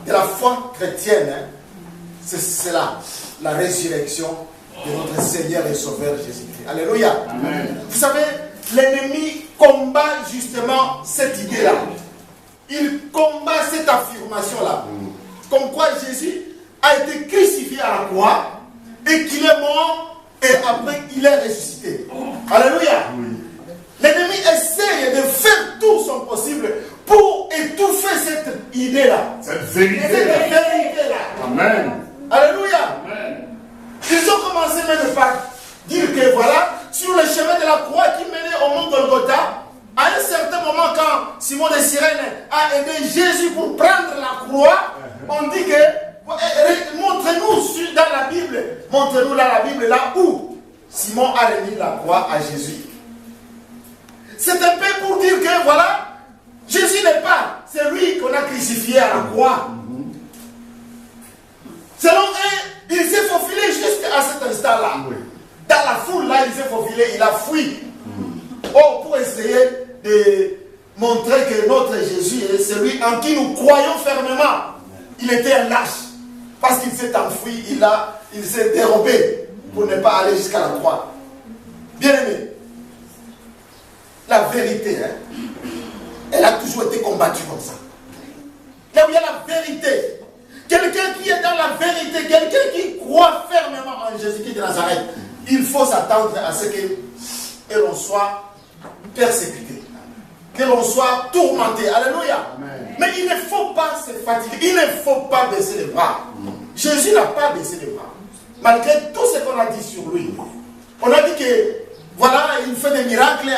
de la foi chrétienne, hein, c'est cela, la résurrection de notre Seigneur et Sauveur Jésus-Christ. Alléluia. Amen. Vous savez, l'ennemi combat justement cette idée-là. Il combat cette affirmation-là. Comme quoi Jésus a été crucifié à la croix et qu'il est mort et après il est ressuscité. Alléluia. L'ennemi essaye de faire tout son possible pour étouffer cette idée-là. Cette vérité-là. Amen. Alléluia. Amen. Ils ont commencé même par dire que voilà, sur le chemin de la croix qui menait au mont Golgotha, à un certain moment quand Simon de Cyrène a aidé Jésus pour prendre la croix, on dit que montrez-nous dans la Bible, montrez-nous dans la Bible là où Simon a remis la croix à Jésus. C'est un peu pour dire que voilà, Jésus n'est pas celui qu'on a crucifié à la croix. Selon eux, il s'est faufilé juste à cet instant-là. Dans la foule là, il s'est faufilé, il a fui. Oh, pour essayer de montrer que notre Jésus est celui en qui nous croyons fermement. Il était un lâche. Parce qu'il s'est enfui, il s'est dérobé pour ne pas aller jusqu'à la croix. Bien aimé, la vérité, hein, elle a toujours été combattue comme ça. Là où il y a la vérité, quelqu'un qui est dans la vérité, quelqu'un qui croit fermement en Jésus-Christ de Nazareth, il faut s'attendre à ce que l'on soit persécuté, que l'on soit tourmenté. Alléluia. Amen. Mais il ne faut pas se fatiguer, il ne faut pas baisser les bras. Jésus n'a pas baissé les bras, malgré tout ce qu'on a dit sur lui. On a dit que voilà, il fait des miracles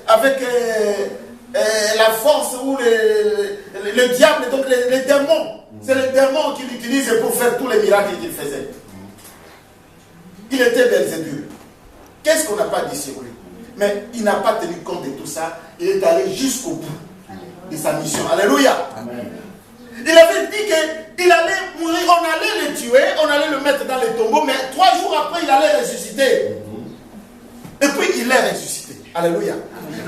avec la force ou le diable, donc les démons. C'est les démons qu'il utilise pour faire tous les miracles qu'il faisait. Il était Belzébul. Qu'est-ce qu'on n'a pas dit sur lui? Mais il n'a pas tenu compte de tout ça. Il est allé jusqu'au bout de sa mission. Alléluia. Amen. Il avait dit qu'il allait mourir, on allait le tuer, on allait le mettre dans les tombeaux, mais 3 jours après, il allait ressusciter. Et puis, il est ressuscité. Alléluia.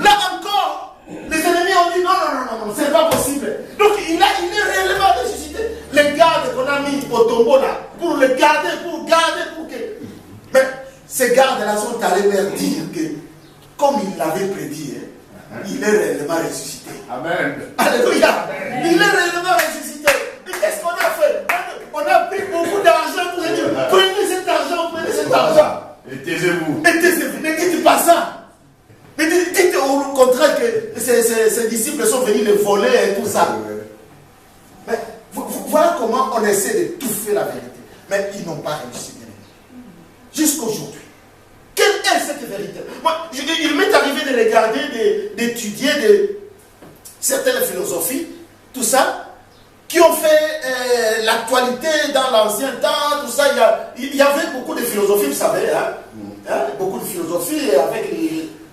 Là encore, les ennemis ont dit non, c'est pas possible. Donc, il est réellement ressuscité. Les gardes qu'on a mis au tombeau là, pour le garder, pour que... Mais ces gardes-là sont allés leur dire que, comme il l'avait prédit, il est réellement ressuscité. Amen. Alléluia. Amen. Il est réellement ressuscité. Et qu'est-ce qu'on a fait? On a pris beaucoup d'argent pour dire, prenez cet argent. Et taisez-vous. Ne dites pas ça. Ne dites au contraire que ces disciples sont venus les voler et tout ça. Mais voilà comment on essaie d'étouffer la vérité. Mais ils n'ont pas réussi. Jusqu'aujourd'hui. Quelle est cette vérité? Moi, il m'est arrivé de regarder, d'étudier certaines philosophies, tout ça, qui ont fait l'actualité dans l'ancien temps, tout ça. Il y avait beaucoup de philosophies, vous savez, beaucoup de philosophies avec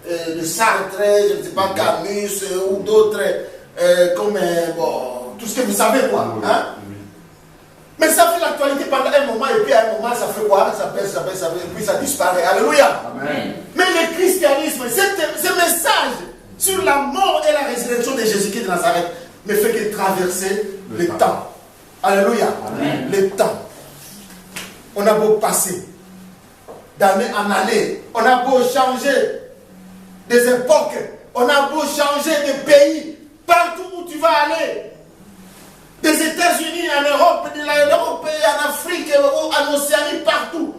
le Sartre, je ne sais pas, Camus ou d'autres, comme tout ce que vous savez, quoi. Hein? Mais ça fait l'actualité pendant un moment, et puis à un moment, ça fait quoi? Ça baisse, et puis ça disparaît. Alléluia. Amen. Mais le christianisme, ce message sur la mort et la résurrection de Jésus-Christ de Nazareth ne fait que traverser le temps. Alléluia. Amen. Le temps. On a beau passer d'année en année, on a beau changer des époques, on a beau changer de pays, partout où tu vas aller. Des États-Unis, en Europe, de l'Europe, en Afrique, en Océanie, partout.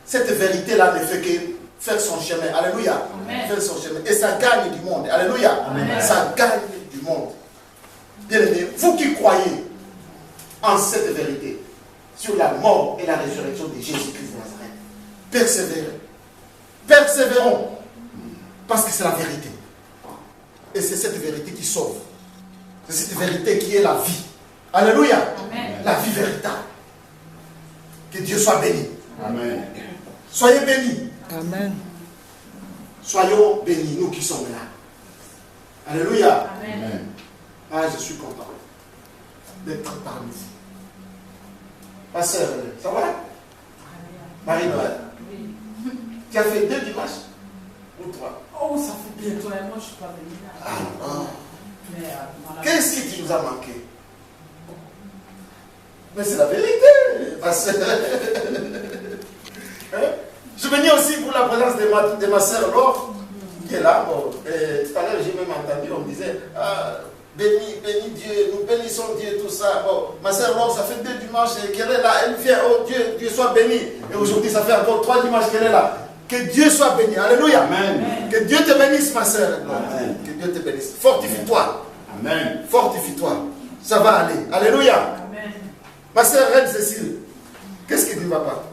Cette vérité-là ne fait que faire son chemin. Alléluia. Amen. Faire son chemin. Et ça gagne du monde. Alléluia. Amen. Ça gagne du monde. Bien aimé, vous qui croyez en cette vérité, sur la mort et la résurrection de Jésus-Christ de Nazareth, persévérez. Persévérons. Parce que c'est la vérité. Et c'est cette vérité qui sauve. C'est cette vérité qui est la vie. Alléluia. Amen. La vie véritable. Que Dieu soit béni. Amen. Soyez bénis. Amen. Soyons bénis, nous qui sommes là. Alléluia. Amen. Ah, je suis content d'être parmi vous. Ma soeur, ça va? Marie-Noël. Oui. Tu as fait 2 dimanches? Ou 3? Oh, ça fait bientôt un mois, je ne suis pas venue là. Ah, non. Qu'est-ce qui nous a manqué? Mais c'est la vérité, ma soeur. Hein? Je venais aussi pour la présence de ma soeur Laure, qui est là. Bon, tout à l'heure, j'ai même entendu, on me disait, bénis Dieu, nous bénissons Dieu, tout ça. Bon, ma soeur Laure, ça fait 2 dimanches qu'elle est là. Elle vient, oh Dieu soit béni. Et aujourd'hui, ça fait encore 3 dimanches qu'elle est là. Que Dieu soit béni. Alléluia. Amen. Que Dieu te bénisse, ma soeur. Amen. Que Dieu te bénisse. Fortifie-toi. Amen. Fortifie-toi. Ça va aller. Alléluia. Amen. Ma soeur Reine Cécile, qu'est-ce qui ne va pas?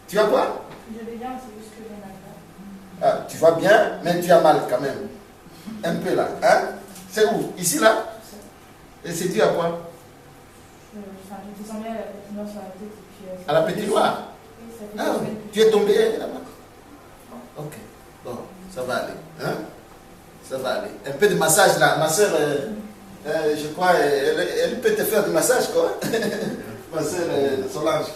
Tu as quoi? Je vais bien, c'est juste que j'ai mal. Ah, tu vas bien, mais tu as mal quand même. Un peu là. Hein? C'est où? Ici là? Et c'est dû à quoi? Enfin, je descendais à la petite noire sur la tête et puis... À la petite noire? Oui, ça fait Ah, 2 oui. semaines. Tu es tombé là-bas? Ok. Bon, ça va aller. Hein? Ça va aller. Un peu de massage là. Ma soeur, je crois, elle peut te faire du massage quoi. Ma soeur Solange.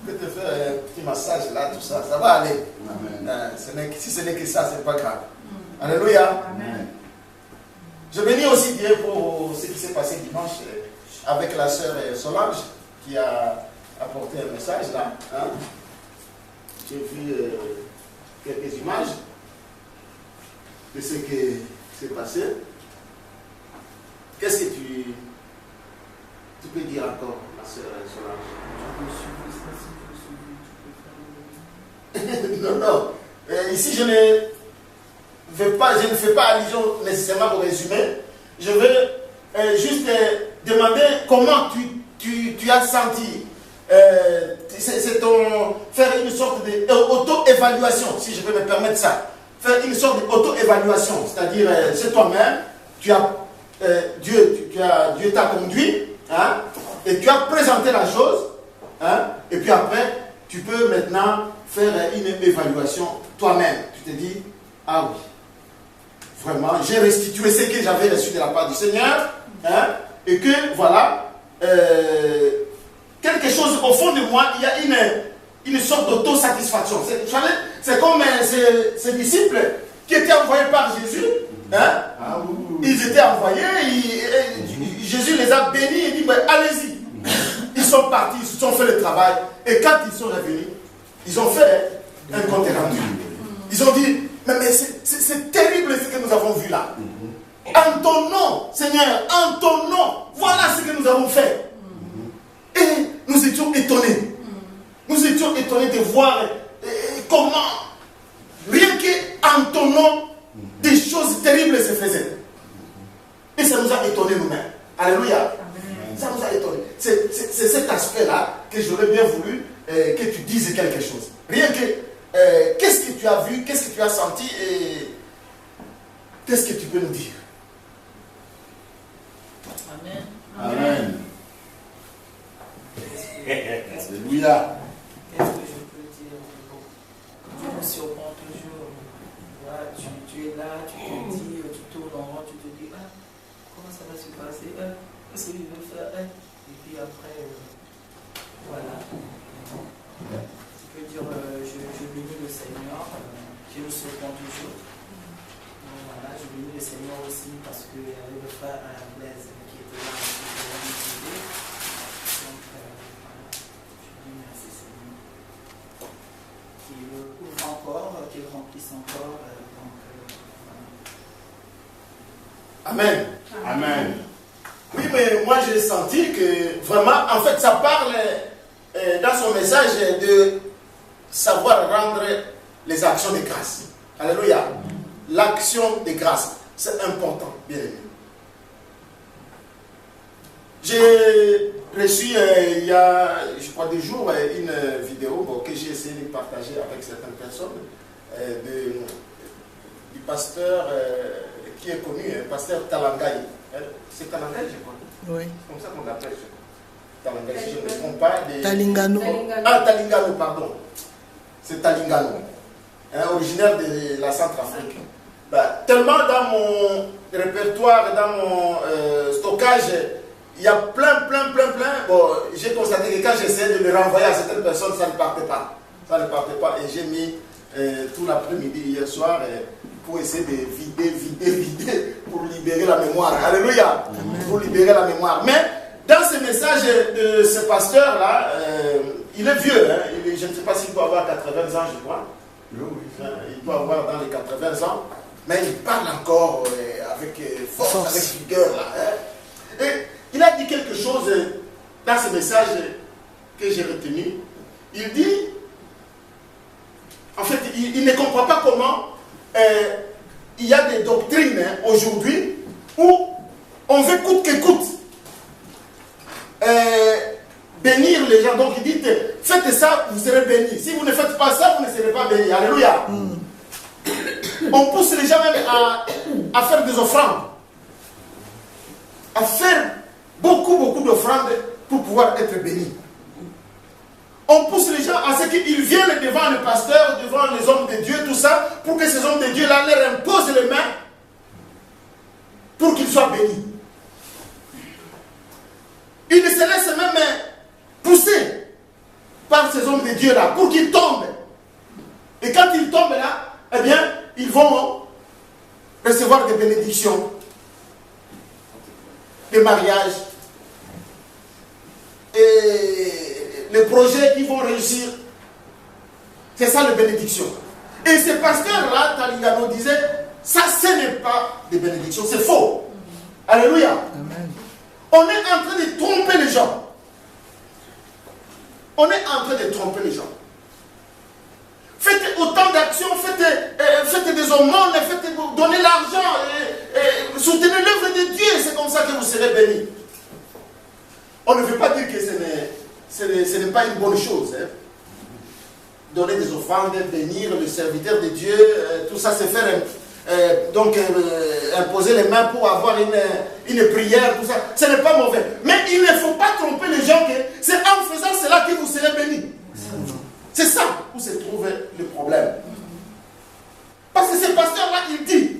Elle peut te faire un petit massage là, tout ça. Ça va aller. Amen. Si ce n'est que ça, c'est pas grave. Alléluia. Amen. Je bénis aussi Dieu pour ce qui s'est passé dimanche avec la sœur Solange qui a apporté un message là. Hein? J'ai vu quelques images de ce qui s'est passé. Qu'est-ce que tu peux dire encore, ma sœur Solange? Non, non. Ici, je ne fais pas allusion nécessairement au résumé. Je veux juste demander comment tu as senti. C'est faire une sorte d'auto-évaluation, si je peux me permettre ça. Faire une sorte d'auto-évaluation, c'est-à-dire c'est toi-même, Dieu t'a conduit, hein, et tu as présenté la chose, hein, et puis après, tu peux maintenant faire une évaluation toi-même. Tu te dis, ah oui, vraiment, j'ai restitué ce que j'avais reçu de la part du Seigneur, hein, et que voilà, quelque chose au fond de moi, il y a une sorte d'autosatisfaction. C'est comme ces disciples qui étaient envoyés par Jésus, hein, Ah, oui. ils étaient envoyés, Jésus les a bénis et dit, ben, allez-y. Ils sont partis, ils se sont fait le travail, et quand ils sont revenus, ils ont fait un compte rendu. Ils ont dit, mais c'est terrible ce que nous avons vu là. En ton nom, Seigneur, en ton nom, voilà ce que nous avons fait. Et nous étions étonnés. Nous étions étonnés de voir comment, rien qu'en ton nom, des choses terribles se faisaient. Et ça nous a étonnés nous-mêmes. Alléluia. Ça nous a étonnés. C'est cet aspect-là que j'aurais bien voulu que tu dises quelque chose. Rien que, qu'est-ce que tu as vu, qu'est-ce que tu as senti et qu'est-ce que tu peux nous dire? Amen. Amen. Alléluia. Qu'est-ce que je peux dire? Tu me surprends toujours. Voilà, tu es là, tu te dis, tu tournes en rond, tu te dis, ah, comment ça va se passer? Qu'est-ce que je veux faire? Et puis après, voilà. Tu peux dire, je bénis le Seigneur, je me surprends toujours. Voilà, je bénis le Seigneur aussi parce qu'il y avait le frère Blaise qui était là, qui était là. Donc, voilà, je dis merci Seigneur. Qu'il ouvre encore, qu'il remplisse encore. Voilà. Amen. Amen. Oui, mais moi j'ai senti que vraiment, en fait, ça parle dans son message de savoir rendre les actions de grâce. Alléluia. L'action de grâce, c'est important, bien aimé. J'ai reçu il y a, je crois, 2 jours, une vidéo que j'ai essayé de partager avec certaines personnes du pasteur qui est connu, pasteur Talangaï. C'est Talangaï, je crois. Oui. C'est comme ça qu'on l'appelle, je crois. Talangaï, si je ne me trompe pas. Talingano. Ah, Talingano, pardon. C'est Talingano. Originaire de la Centrafrique. Bah, tellement dans mon répertoire, dans mon stockage, il y a plein. Bon, j'ai constaté que quand j'essayais de le renvoyer à certaines personnes, ça ne partait pas. Ça ne partait pas. Et j'ai mis tout l'après-midi hier soir pour essayer de vider, pour libérer la mémoire. Alléluia. Pour libérer la mémoire. Mais dans ce message de ce pasteur-là, il est vieux, hein, je ne sais pas s'il doit avoir 80 ans, je crois. Il doit avoir dans les 80 ans, mais il parle encore avec force, avec vigueur. Là, hein. Et il a dit quelque chose dans ce message que j'ai retenu. Il dit, en fait, il ne comprend pas comment il y a des doctrines hein, aujourd'hui où on veut coûte que coûte bénir les gens. Donc il dit, faites ça, vous serez bénis. Si vous ne faites pas ça, vous ne serez pas bénis. Alléluia. On pousse les gens même à faire des offrandes. À faire beaucoup d'offrandes pour pouvoir être bénis. On pousse les gens à ce qu'ils viennent devant le pasteur, devant les hommes de Dieu, tout ça, pour que ces hommes de Dieu là leur imposent les mains pour qu'ils soient bénis. Ils ne se laissent même pousser par ces hommes de Dieu là pour qu'ils tombent. Et quand ils tombent là, eh bien, ils vont recevoir des bénédictions, des mariages, et les projets qui vont réussir. C'est ça la bénédiction. Et ce pasteur-là, Taligano disait, ça ce n'est pas des bénédictions, c'est faux. Alléluia. Amen. On est en train de tromper les gens. On est en train de tromper les gens. Faites autant d'actions, faites des aumônes, donnez l'argent, soutenez l'œuvre de Dieu, c'est comme ça que vous serez bénis. On ne veut pas dire que ce n'est pas une bonne chose. Hein. Donner des offrandes, bénir le serviteur de Dieu, tout ça, c'est faire imposer les mains pour avoir une prière, tout ça. Ce n'est pas mauvais. Mais il ne faut pas tromper les gens que c'est en faisant cela que vous serez bénis. C'est ça où se trouve le problème. Parce que ce pasteur-là, il dit,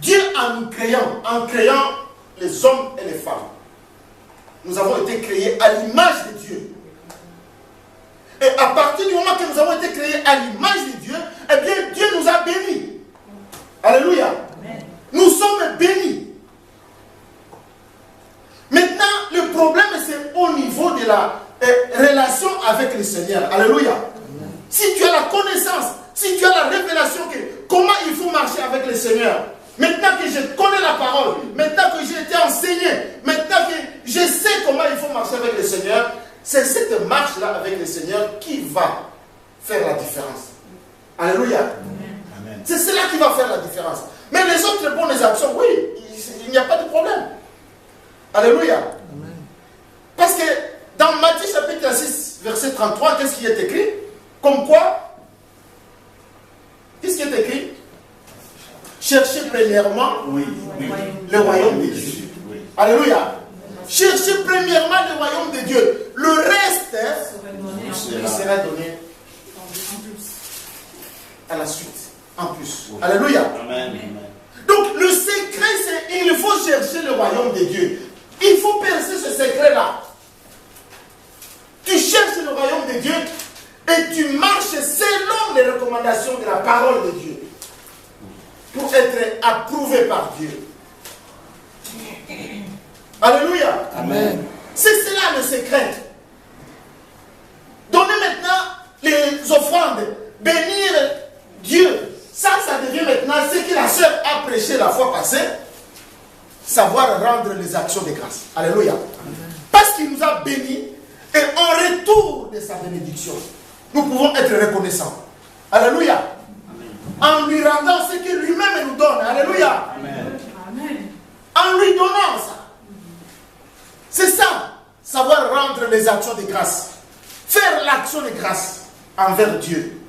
Dieu en créant les hommes et les femmes, nous avons été créés à l'image de Dieu. Et à partir du moment que nous avons été créés à l'image de Dieu, eh bien Dieu nous a bénis. Alléluia. Amen. Nous sommes bénis. Maintenant, le problème c'est au niveau de la relation avec le Seigneur. Alléluia. Amen. Si tu as la connaissance, si tu as la révélation que comment il faut marcher avec le Seigneur, maintenant que je connais la parole, maintenant que j'ai été enseigné, maintenant que je sais comment il faut marcher avec le Seigneur, c'est cette marche-là avec le Seigneur qui va faire la différence. Alléluia. Amen. C'est cela qui va faire la différence. Mais les autres bonnes actions, oui, il n'y a pas de problème. Alléluia. Amen. Parce que dans Matthieu chapitre 6, verset 33, qu'est-ce qui est écrit? Comme quoi? Qu'est-ce qui est écrit? Cherchez premièrement le royaume de Dieu. Oui. Alléluia. Cherchez premièrement le royaume de Dieu. Le reste il sera donné à la suite, en plus. Oui. Alléluia. Amen. Donc le secret, c'est il faut chercher le royaume de Dieu. Il faut percer ce secret-là. Tu cherches le royaume de Dieu et tu marches selon les recommandations de la parole de Dieu pour être approuvé par Dieu. Alléluia. Amen. C'est cela le secret. Donner maintenant les offrandes, bénir Dieu. Ça devient maintenant ce que la sœur a prêché la fois passée. Savoir rendre les actions de grâce. Alléluia. Amen. Parce qu'il nous a bénis et en retour de sa bénédiction, nous pouvons être reconnaissants. Alléluia. En lui rendant ce que lui-même nous donne. Alléluia. Amen. En lui donnant ça. C'est ça. Savoir rendre les actions de grâce. Faire l'action de grâce envers Dieu.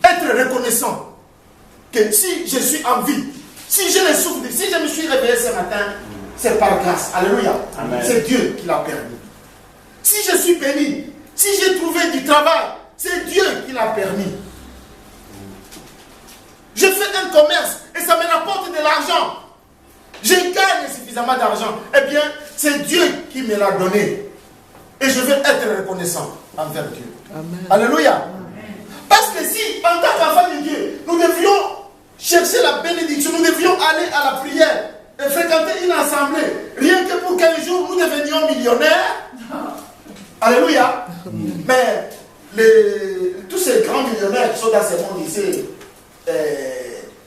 Être reconnaissant que si je suis en vie, si je le souffre, si je me suis réveillé ce matin, c'est par grâce. Alléluia. C'est Dieu qui l'a permis. Si je suis béni, si j'ai trouvé du travail, c'est Dieu qui l'a permis. Je fais un commerce et ça me rapporte de l'argent. Je gagne suffisamment d'argent. Eh bien, c'est Dieu qui me l'a donné. Et je vais être reconnaissant envers Dieu. Amen. Alléluia. Amen. Parce que si, en tant qu'enfant de Dieu, nous devions chercher la bénédiction, nous devions aller à la prière et fréquenter une assemblée, rien que pour qu'un devenions millionnaires. Alléluia. Mais tous ces grands millionnaires qui sont dans ce monde ici,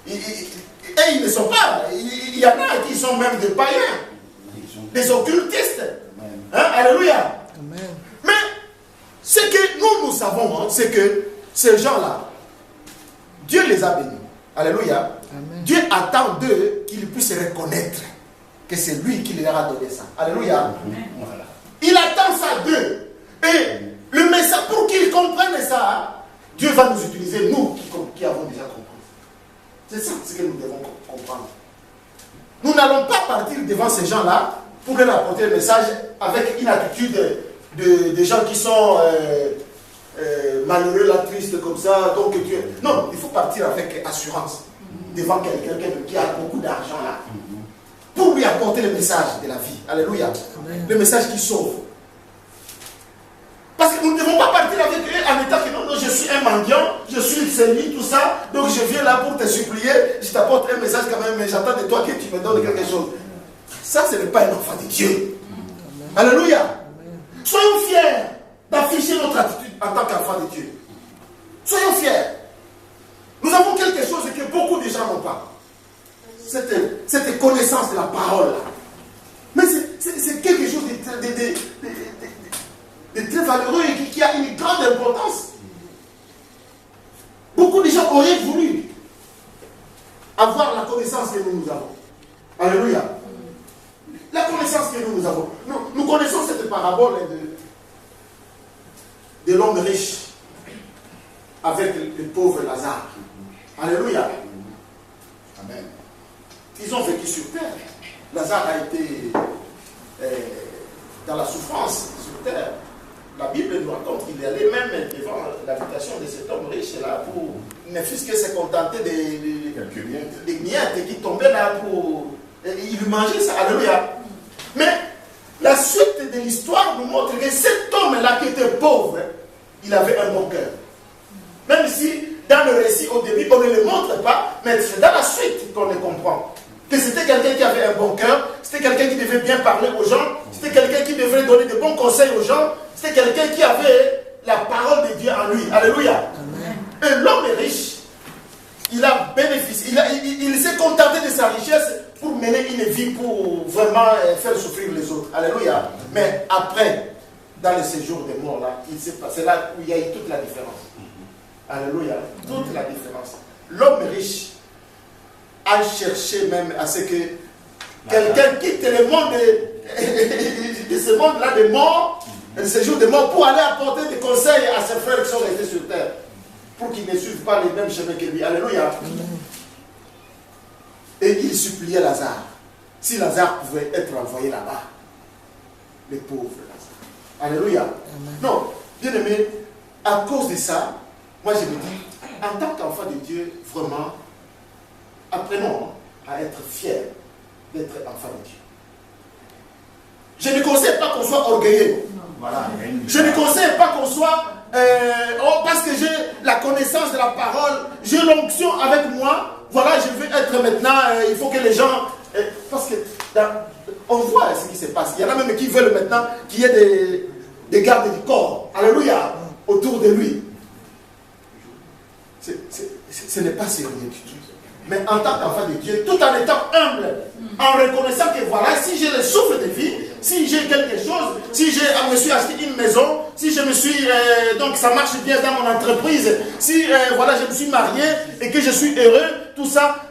ils ne sont pas. Il y en a qui sont même des païens, des occultistes. Hein? Alléluia. Amen. Mais ce que nous savons, hein, c'est que ces gens-là, Dieu les a bénis. Alléluia. Amen. Dieu attend d'eux qu'ils puissent reconnaître que c'est lui qui leur a donné ça. Alléluia. Voilà. Il attend ça d'eux. Et le message, pour qu'ils comprennent ça, Dieu va nous utiliser, nous qui avons déjà compris. C'est ça ce que nous devons comprendre. Nous n'allons pas partir devant ces gens-là pour leur apporter le message avec une attitude de gens qui sont malheureux, là, tristes comme ça. Donc Dieu... Non, il faut partir avec assurance devant quelqu'un qui a beaucoup d'argent là. Pour lui apporter le message de la vie. Alléluia. Amen. Le message qui sauve. Parce que nous ne devons pas partir avec eux en étant que non, je suis un mendiant, je suis celui, tout ça, donc je viens là pour te supplier, je t'apporte un message quand même, mais j'attends de toi que tu me donnes quelque chose. Ça, ce n'est pas un enfant de Dieu. Alléluia. Soyons fiers d'afficher notre attitude en tant qu'enfant de Dieu. Soyons fiers. Nous avons quelque chose que beaucoup de gens n'ont pas. Cette connaissance de la parole. Mais c'est quelque chose de très valeureux et qui a une grande importance. Beaucoup de gens auraient voulu avoir la connaissance que nous avons. Alléluia. La connaissance que nous avons. Nous connaissons cette parabole de l'homme riche avec le pauvre Lazare. Alléluia. Amen. Ils ont vécu sur terre. Lazare a été dans la souffrance sur terre. La Bible nous raconte qu'il allait même devant l'habitation de cet homme riche là pour ne fût-ce que se contenter des miettes qui tombaient là pour... Il lui mangeait ça. Alléluia. Mais la suite de l'histoire nous montre que cet homme-là qui était pauvre, il avait un bon cœur. Même si dans le récit au début on ne le montre pas, mais c'est dans la suite qu'on le comprend. Que c'était quelqu'un qui avait un bon cœur, c'était quelqu'un qui devait bien parler aux gens, c'était quelqu'un qui devait donner de bons conseils aux gens, c'était quelqu'un qui avait la parole de Dieu en lui. Alléluia. Amen. Et l'homme est riche. Il a bénéficié, il s'est contenté de sa richesse pour mener une vie pour vraiment faire souffrir les autres. Alléluia. Mais après, dans le séjour des morts, là, il s'est passé là où il y a eu toute la différence. Alléluia. Toute la différence. L'homme riche a cherché même à ce que quelqu'un quitte le monde de ce monde-là de mort, de ce jour de mort, pour aller apporter des conseils à ses frères qui sont restés sur terre, pour qu'ils ne suivent pas les mêmes chemins que lui. Alléluia. Et il suppliait Lazare. Si Lazare pouvait être envoyé là-bas, le pauvre Lazare. Alléluia. Non, bien aimé, à cause de ça, moi je me dis, en tant qu'enfant de Dieu, vraiment, apprenons à être fiers d'être enfant de Dieu. Je ne conseille pas qu'on soit orgueilleux. Voilà. Je ne conseille pas qu'on soit... parce que j'ai la connaissance de la parole, j'ai l'onction avec moi, voilà, je veux être maintenant, il faut que les gens... parce que on voit ce qui se passe. Il y en a même qui veulent maintenant qu'il y ait des gardes du corps. Alléluia. Autour de lui. Ce n'est pas sérieux du tout. Mais en tant qu'enfant de Dieu, tout en étant humble, en reconnaissant que voilà, si j'ai le souffle de vie, si j'ai quelque chose, si je me suis acheté une maison, si je me suis, donc ça marche bien dans mon entreprise, si voilà, je me suis marié et que je suis heureux, tout ça,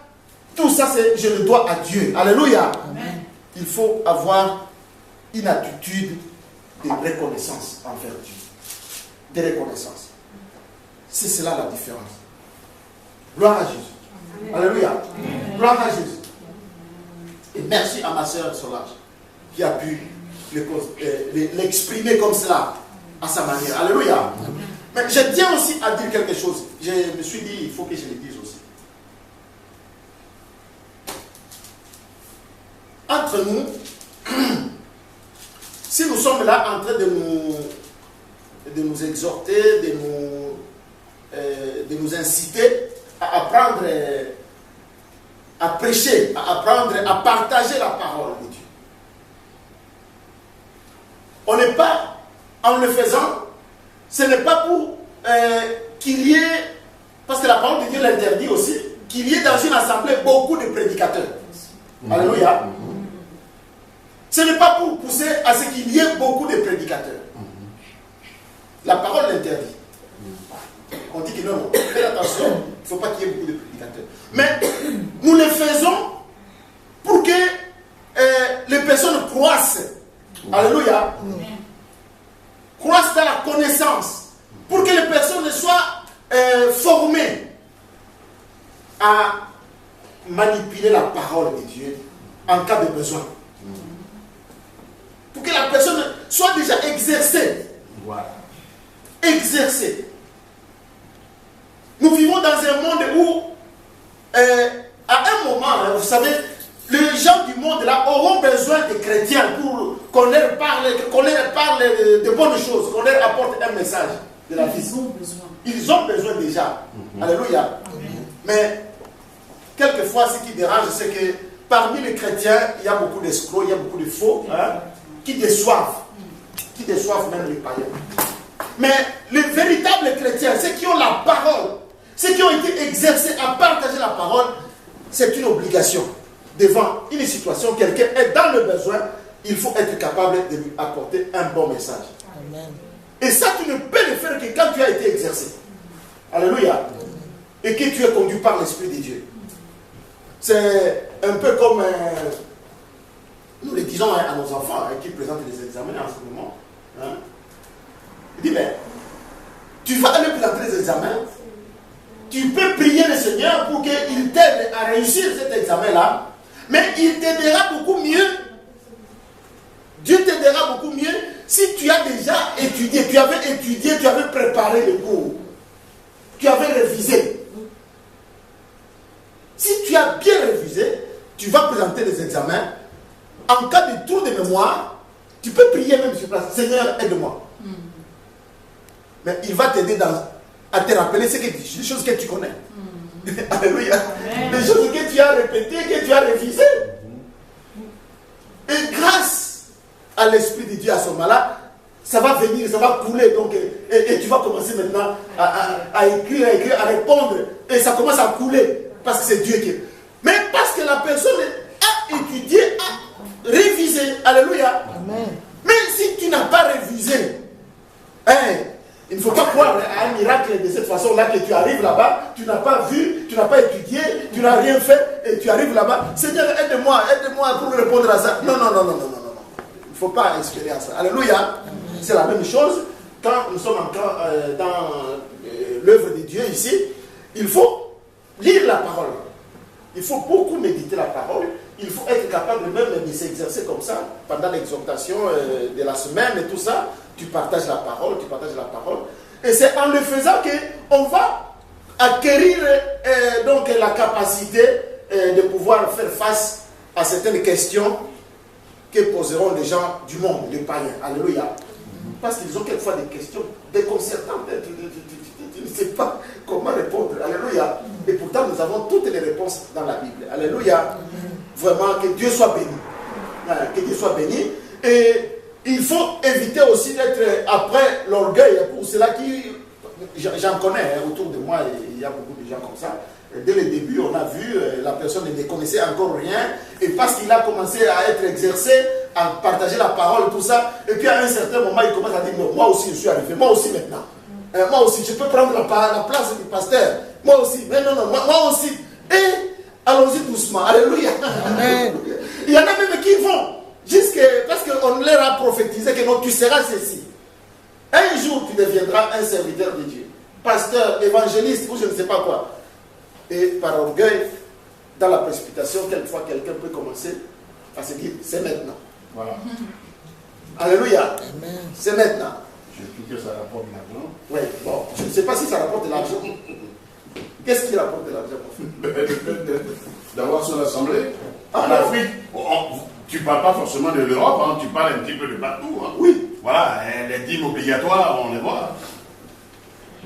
je le dois à Dieu. Alléluia. Amen. Il faut avoir une attitude de reconnaissance envers Dieu. De reconnaissance. C'est cela la différence. Gloire à Jésus. Alléluia. Amen. Gloire à Jésus. Et merci à ma sœur Solange qui a pu l'exprimer comme cela, à sa manière. Alléluia. Amen. Mais je tiens aussi à dire quelque chose. Je me suis dit, il faut que je le dise aussi. Entre nous, si nous sommes là en train de nous exhorter, de nous inciter à apprendre, à prêcher, à apprendre, à partager la parole de Dieu. on n'est pas, en le faisant, ce n'est pas pour qu'il y ait, parce que la parole de Dieu l'interdit aussi, qu'il y ait dans une assemblée beaucoup de prédicateurs. Alléluia. Ce n'est pas pour pousser à ce qu'il y ait beaucoup de prédicateurs. La parole l'interdit. On dit que non, faites attention, il ne faut pas qu'il y ait beaucoup de prédicateurs. Mais nous le faisons pour que les personnes croissent. Alléluia. Croissent dans la connaissance. Pour que les personnes soient formées à manipuler la parole de Dieu en cas de besoin. Pour que la personne soit déjà exercée. Voilà. Exercée. Nous vivons dans un monde où, à un moment, vous savez, les gens du monde là auront besoin des chrétiens pour qu'on leur parle de bonnes choses, qu'on leur apporte un message de la vie. Ils ont besoin déjà. Alléluia. Mais quelquefois, ce qui dérange, c'est que parmi les chrétiens, il y a beaucoup d'escrocs, il y a beaucoup de faux, qui déçoivent même les païens. Mais les véritables chrétiens, ceux qui ont la parole, ceux qui ont été exercés à partager la parole, c'est une obligation. Devant une situation, quelqu'un est dans le besoin, il faut être capable de lui apporter un bon message. Amen. Et ça, tu ne peux le faire que quand tu as été exercé. Alléluia. Et que tu es conduit par l'Esprit de Dieu. C'est un peu comme nous le disons à nos enfants qui présentent les examens en ce moment. Il dit, mais tu vas aller présenter les examens, tu peux prier le Seigneur pour qu'il t'aide à réussir cet examen-là, mais il t'aidera beaucoup mieux. Dieu t'aidera beaucoup mieux si tu as déjà étudié, tu avais préparé le cours, tu avais révisé. Si tu as bien révisé, tu vas présenter les examens. En cas de trou de mémoire, tu peux prier même sur place. Seigneur, aide-moi. Mais il va t'aider à te rappeler les choses que tu connais. Alléluia. Les choses que tu as répétées, que tu as révisées. Et grâce à l'Esprit de Dieu à ce moment-là, ça va venir, ça va couler. Donc, et tu vas commencer maintenant à écrire, à répondre. Et ça commence à couler. Parce que c'est Dieu qui est. Mais parce que la personne a étudié, a révisé. Alléluia. Amen. Mais si tu n'as pas révisé, il ne faut pas croire à un miracle de cette façon-là que tu arrives là-bas, tu n'as pas vu, tu n'as pas étudié, tu n'as rien fait, et tu arrives là-bas. Seigneur, aide-moi pour répondre à ça. Non. Il ne faut pas espérer à ça. Alléluia. C'est la même chose quand nous sommes encore dans l'œuvre de Dieu ici. Il faut lire la parole. Il faut beaucoup méditer la parole. Il faut être capable même de s'exercer comme ça pendant l'exhortation de la semaine et tout ça. Tu partages la parole, Et c'est en le faisant qu'on va acquérir donc la capacité de pouvoir faire face à certaines questions que poseront les gens du monde, les païens. Alléluia. Parce qu'ils ont quelquefois des questions déconcertantes. Tu ne sais pas comment répondre. Alléluia. Et pourtant, nous avons toutes les réponses dans la Bible. Alléluia. Vraiment, que Dieu soit béni. Que Dieu soit béni. Et il faut éviter aussi d'être après l'orgueil. Pour cela qui... J'en connais autour de moi, il y a beaucoup de gens comme ça. Dès le début, on a vu, la personne ne connaissait encore rien. Et parce qu'il a commencé à être exercé, à partager la parole, tout ça. Et puis à un certain moment, il commence à dire, moi aussi je suis arrivé, moi aussi maintenant. Moi aussi, je peux prendre la place du pasteur. Moi aussi, mais non, moi aussi. Et allons-y doucement. Alléluia. Amen. Il y en a même qui vont, parce qu'on leur a prophétisé que non, tu seras ceci. Un jour, tu deviendras un serviteur de Dieu. Pasteur, évangéliste, ou je ne sais pas quoi. Et par orgueil, dans la précipitation, quelquefois, quelqu'un peut commencer à se dire, c'est maintenant. Voilà. Alléluia. Amen. C'est maintenant. Je dis que ça rapporte de l'argent. Oui, bon, je ne sais pas si ça rapporte de l'argent. Qu'est-ce qui rapporte de l'argent? D'avoir son assemblée. En Afrique, tu ne parles pas forcément de l'Europe, hein, tu parles un petit peu de partout. Hein. Oui. Voilà, les dîmes obligatoires, on les voit.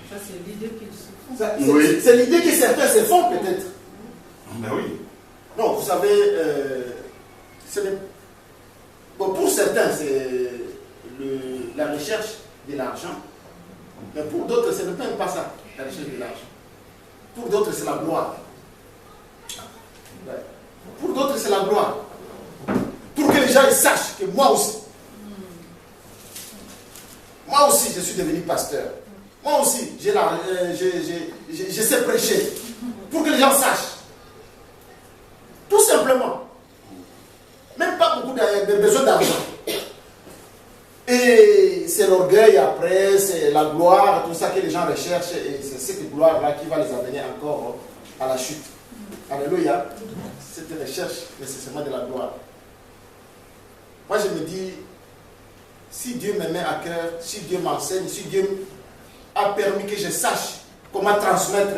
Ça, c'est l'idée qu'ils se font. Oui. C'est l'idée que certains se font, peut-être. Ben oui. Non, vous savez, bon, pour certains, c'est la recherche de l'argent. Mais pour d'autres, ce n'est même pas ça, la recherche de l'argent. Pour d'autres, c'est la gloire. Ouais. Pour d'autres, c'est la gloire. Pour que les gens ils sachent que moi aussi, je suis devenu pasteur. Moi aussi, je sais prêcher. Pour que les gens sachent. Tout simplement. Même pas beaucoup de besoin d'argent. Et c'est l'orgueil après, c'est la gloire, tout ça que les gens recherchent. Et c'est cette gloire-là qui va les amener encore à la chute. Alléluia. Cette recherche nécessairement de la gloire. Moi je me dis, si Dieu me met à cœur, si Dieu m'enseigne, si Dieu a permis que je sache comment transmettre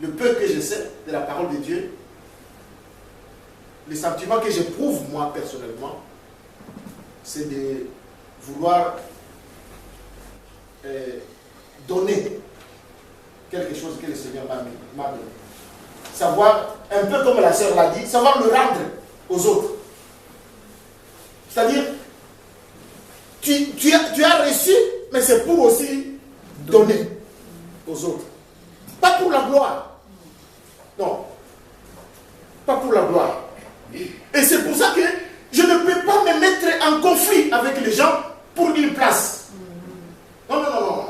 le peu que je sais de la parole de Dieu, le sentiment que j'éprouve moi personnellement, c'est de vouloir donner quelque chose que le Seigneur m'a donné. Savoir, un peu comme la sœur l'a dit, savoir le rendre aux autres. C'est-à-dire, tu as reçu, mais c'est pour aussi donner aux autres. Pas pour la gloire. Non. Pas pour la gloire. Et c'est pour ça que je ne peux pas me mettre en conflit avec les gens pour une place. Non, non, non, non.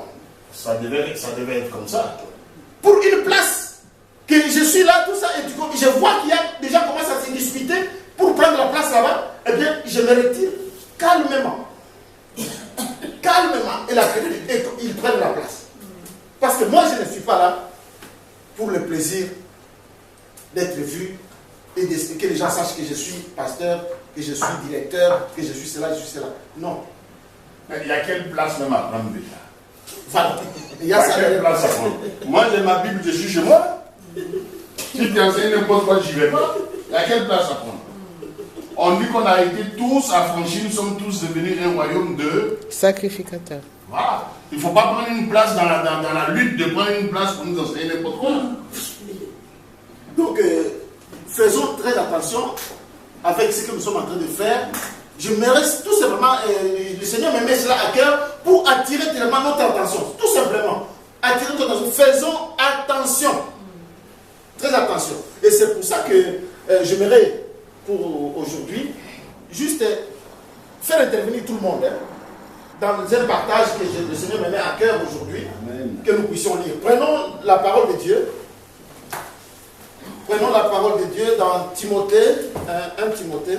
Ça devait être comme ça. Pour une place. Que je suis là, tout ça, et du coup, je vois qu'il y a des gens qui commencent à se disputer pour prendre la place là-bas. Eh bien, je me retire calmement. Calmement. Et ils prennent la place. Parce que moi, je ne suis pas là pour le plaisir d'être vu et que les gens sachent que je suis pasteur, que je suis directeur, que je suis cela, je suis cela. Non. Mais il y a quelle place même à prendre déjà? Voilà. Il y a ça. Quelle place à prendre? Moi, j'ai ma Bible, je suis chez moi. Si tu enseignes n'importe quoi, je n'y vais pas. Il y a quelle place à prendre? On dit qu'on a été tous affranchis, nous sommes tous devenus un royaume de sacrificateurs. Voilà. Il ne faut pas prendre une place dans la lutte de prendre une place pour nous enseigner n'importe quoi. Donc, faisons très attention avec ce que nous sommes en train de faire. Je me reste tout simplement, le Seigneur me met cela à cœur pour attirer tellement notre attention. Tout simplement. Attirer notre attention. Faisons attention. Très attention. Et c'est pour ça que j'aimerais, pour aujourd'hui, juste faire intervenir tout le monde dans un partage que le Seigneur me met à cœur aujourd'hui, que nous puissions lire. Prenons la parole de Dieu. Prenons la parole de Dieu dans Timothée, 1 Timothée.